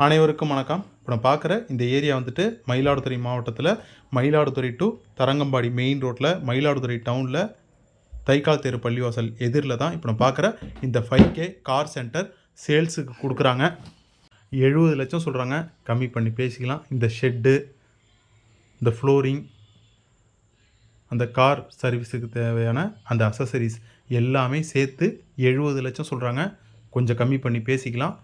அனைவருக்கும் வணக்கம். இப்போ நான் பார்க்குற இந்த ஏரியா வந்துட்டு மயிலாடுதுறை மாவட்டத்தில் மயிலாடுதுறை டு தரங்கம்பாடி மெயின் ரோட்டில் மயிலாடுதுறை டவுனில் தைக்கால் தெரு பள்ளிவாசல் எதிரில் தான் இப்போ நான் பார்க்குற இந்த 5K கார் சென்டர் சேல்ஸுக்கு கொடுக்குறாங்க. 70 லட்சம் சொல்கிறாங்க. கம்மி பண்ணி பேசிக்கலாம். இந்த ஷெட்டு, இந்த ஃப்ளோரிங், அந்த கார் சர்வீஸுக்கு தேவையான அந்த அசசரிஸ் எல்லாமே சேர்த்து 70 லட்சம் சொல்கிறாங்க. கொஞ்சம் கம்மி பண்ணி பேசிக்கலாம்.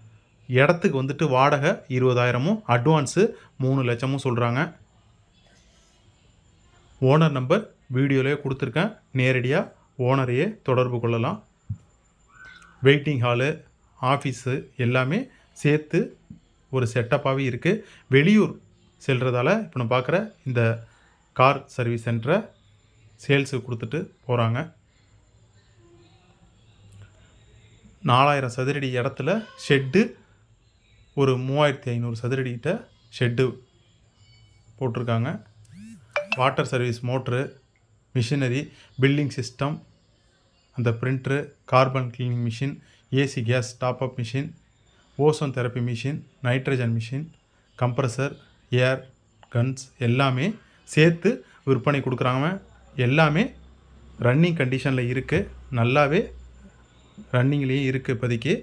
இடத்துக்கு வந்துட்டு வாடகை 20,000மும் அட்வான்ஸு 3 லட்சமும் சொல்கிறாங்க. ஓனர் நம்பர் வீடியோலேயே கொடுத்துருக்கேன். நேரடியாக ஓனரையே தொடர்பு கொள்ளலாம். வெயிட்டிங் ஹாலு, ஆஃபீஸு எல்லாமே சேர்த்து ஒரு செட்டப்பாகவே இருக்குது. வெளியூர் செல்கிறதால இப்போ நான் பார்க்குற இந்த கார் சர்வீஸ் சென்டரை சேல்ஸுக்கு கொடுத்துட்டு போகிறாங்க. 4000 சதுரடி இடத்துல ஷெட்டு, ஒரு 3500 சதுரடிகிட்ட ஷெட்டு போட்டிருக்காங்க. Water service motor, machinery, building system, அந்த printer, carbon cleaning machine, AC gas top up machine, ozone therapy machine, nitrogen machine, compressor, air guns எல்லாமே சேர்த்து விற்பனை கொடுக்குறாங்க. எல்லாமே ரன்னிங் கண்டிஷனில் இருக்குது. நல்லாவே ரன்னிங்லேயும் இருக்குது. இப்போதைக்கு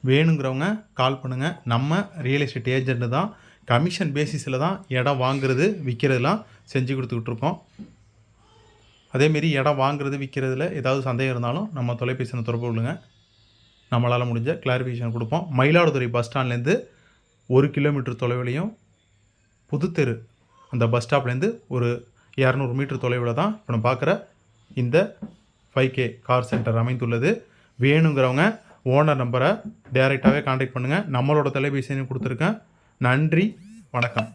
வேணுங்கிறவங்க கால் பண்ணுங்கள். நம்ம ரியல் எஸ்டேட் ஏஜென்ட்டு தான். கமிஷன் பேசிஸில் தான் இடம் வாங்குறது விற்கிறதுலாம் செஞ்சு கொடுத்துக்கிட்ருக்கோம். அதேமாரி இடம் வாங்குறது விற்கிறதுல ஏதாவது சந்தேகம் இருந்தாலும் நம்ம தொலைபேசியில் தொடர்பு கொள்ளுங்க. நம்மளால் முடிஞ்ச கிளாரிஃபிகேஷன் கொடுப்போம். மயிலாடுதுறை பஸ் ஸ்டாண்ட்லேருந்து 1 கிலோமீட்டர் தொலைவிலையும், புதுத்தெரு அந்த பஸ் ஸ்டாப்லேருந்து ஒரு 200 மீட்டர் தொலைவில் தான் இப்போ நம்ம பார்க்குற இந்த 5K கார் சென்டர் அமைந்துள்ளது. வேணுங்கிறவங்க ஓனர் நம்பரை டைரெக்டாகவே கான்டாக்ட் பண்ணுங்கள். நம்மளோட தொலைபேசியை கொடுத்துருக்கேன். நன்றி, வணக்கம்.